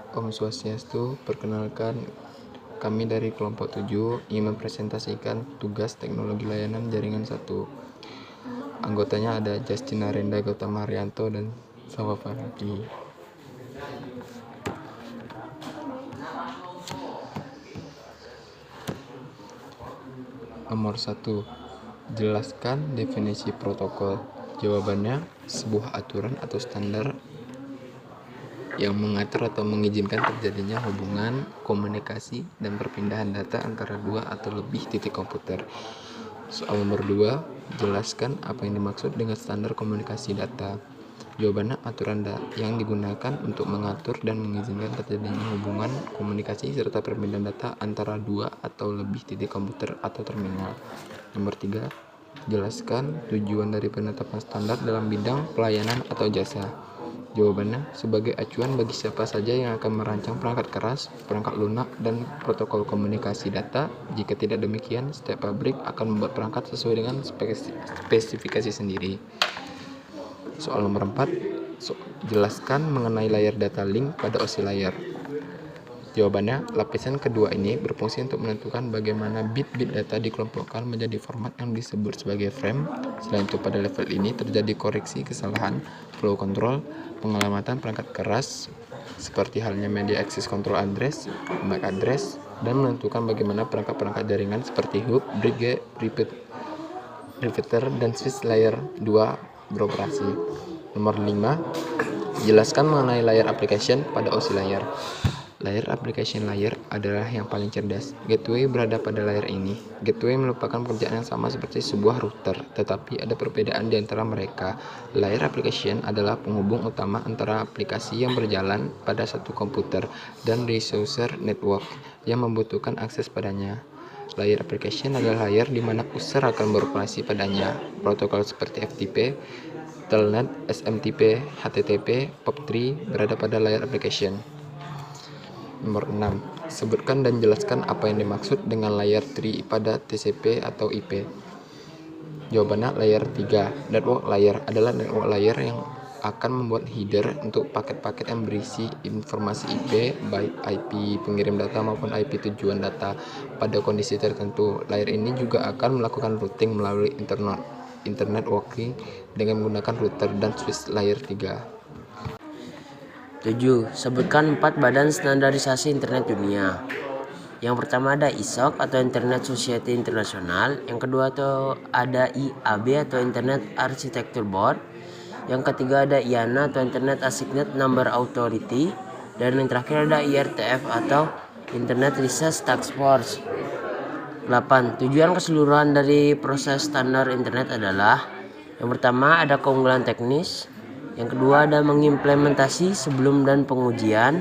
Om Swastiastu, perkenalkan kami dari kelompok 7 ingin mempresentasikan tugas teknologi layanan jaringan 1. Anggotanya ada Justina Renda Gautama Haryanto dan Sawa Fardi. Nomor 1. Jelaskan definisi protokol. Jawabannya, sebuah aturan atau standar yang mengatur atau mengizinkan terjadinya hubungan, komunikasi, dan perpindahan data antara dua atau lebih titik komputer. Soal nomor 2, jelaskan apa yang dimaksud dengan standar komunikasi data. Jawabannya, aturan yang digunakan untuk mengatur dan mengizinkan terjadinya hubungan, komunikasi, serta perpindahan data antara dua atau lebih titik komputer atau terminal. Nomor 3, jelaskan tujuan dari penetapan standar dalam bidang pelayanan atau jasa. Jawabannya, sebagai acuan bagi siapa saja yang akan merancang perangkat keras, perangkat lunak, dan protokol komunikasi data. Jika tidak demikian, setiap pabrik akan membuat perangkat sesuai dengan spesifikasi sendiri. Soal nomor 4, jelaskan mengenai layar data link pada OSI layar. Jawabannya, lapisan kedua ini berfungsi untuk menentukan bagaimana bit-bit data dikelompokkan menjadi format yang disebut sebagai frame. Selain itu, pada level ini terjadi koreksi kesalahan, flow control, pengelamatan perangkat keras, seperti halnya media access control address, MAC address, dan menentukan bagaimana perangkat-perangkat jaringan seperti hub, bridge, repeater, dan switch layer 2 beroperasi. Nomor 5, jelaskan mengenai layer application pada OSI layar. Layer application layer adalah yang paling cerdas. Gateway berada pada layer ini. Gateway merupakan pekerjaan yang sama seperti sebuah router, tetapi ada perbedaan di antara mereka. Layer application adalah penghubung utama antara aplikasi yang berjalan pada satu komputer dan resource network yang membutuhkan akses padanya. Layer application adalah layer di mana user akan beroperasi padanya. Protokol seperti FTP, Telnet, SMTP, HTTP, POP3 berada pada layer application. Nomor 6. Sebutkan dan jelaskan apa yang dimaksud dengan layer 3 pada TCP atau IP. Jawabannya, layer 3. Network layer adalah network layer yang akan membuat header untuk paket-paket yang berisi informasi IP, baik IP pengirim data maupun IP tujuan data. Pada kondisi tertentu, layer ini juga akan melakukan routing melalui internet working dengan menggunakan router dan switch layer 3. 7. Sebutkan 4 badan standarisasi internet dunia. Yang pertama ada ISOC atau Internet Society International. Yang kedua ada IAB atau Internet Architecture Board. Yang ketiga ada IANA atau Internet Assigned Number Authority. Dan yang terakhir ada IRTF atau Internet Research Task Force. 8. Tujuan keseluruhan dari proses standar internet adalah: yang pertama ada keunggulan teknis, yang kedua ada mengimplementasi sebelum dan pengujian,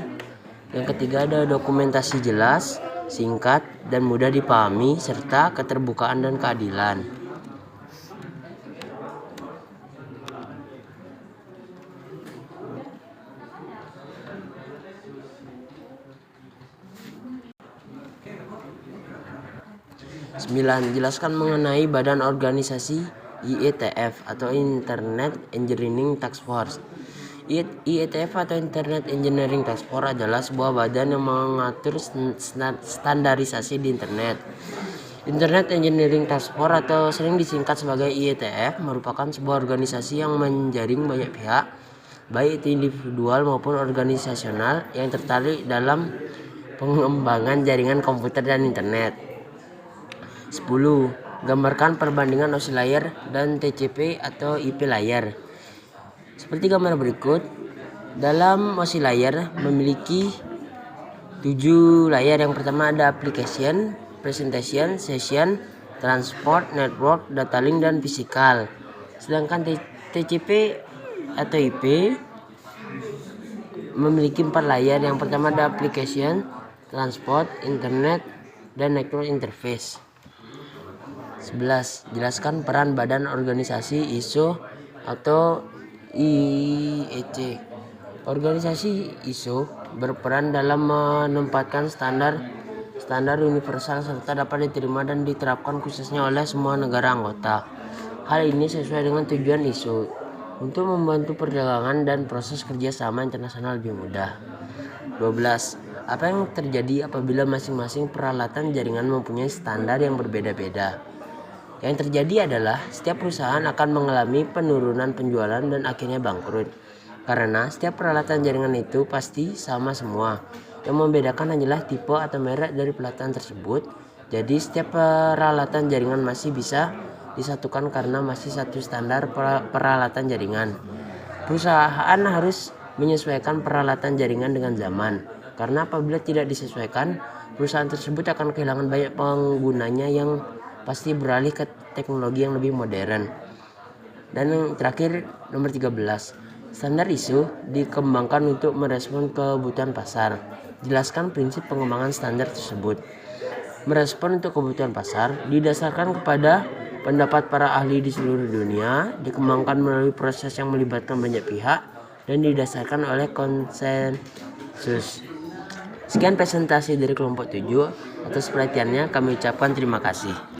yang ketiga ada dokumentasi jelas, singkat, dan mudah dipahami, serta keterbukaan dan keadilan. Sembilan, jelaskan mengenai badan organisasi IETF atau Internet Engineering Task Force. IETF atau Internet Engineering Task Force adalah sebuah badan yang mengatur standarisasi di internet. Internet Engineering Task Force atau sering disingkat sebagai IETF merupakan sebuah organisasi yang menjaring banyak pihak, baik itu individual maupun organisasional, yang tertarik dalam pengembangan jaringan komputer dan internet. 10. Gambarkan perbandingan OSI layer dan TCP atau IP layer. Seperti gambar berikut. Dalam OSI layer memiliki 7 layer. Yang pertama ada application, presentation, session, transport, network, data link, dan physical. Sedangkan TCP atau IP memiliki 4 layer. Yang pertama ada application, transport, internet, dan network interface. 11. Jelaskan peran badan organisasi ISO atau IEC. Organisasi ISO berperan dalam menempatkan standar universal serta dapat diterima dan diterapkan khususnya oleh semua negara anggota. Hal ini sesuai dengan tujuan ISO untuk membantu perdagangan dan proses kerjasama internasional lebih mudah. 12. Apa yang terjadi apabila masing-masing peralatan jaringan mempunyai standar yang berbeda-beda? Yang terjadi adalah setiap perusahaan akan mengalami penurunan penjualan dan akhirnya bangkrut. Karena setiap peralatan jaringan itu pasti sama semua. Yang membedakan hanyalah tipe atau merek dari peralatan tersebut. Jadi setiap peralatan jaringan masih bisa disatukan karena masih satu standar peralatan jaringan. Perusahaan harus menyesuaikan peralatan jaringan dengan zaman. Karena apabila tidak disesuaikan, perusahaan tersebut akan kehilangan banyak penggunanya yang pasti beralih ke teknologi yang lebih modern. Dan yang terakhir nomor 13. Standar ISO dikembangkan untuk merespon kebutuhan pasar. Jelaskan prinsip pengembangan standar tersebut. Merespon untuk kebutuhan pasar didasarkan kepada pendapat para ahli di seluruh dunia, dikembangkan melalui proses yang melibatkan banyak pihak, dan didasarkan oleh konsensus. Sekian presentasi dari kelompok 7. Atas perhatiannya kami ucapkan terima kasih.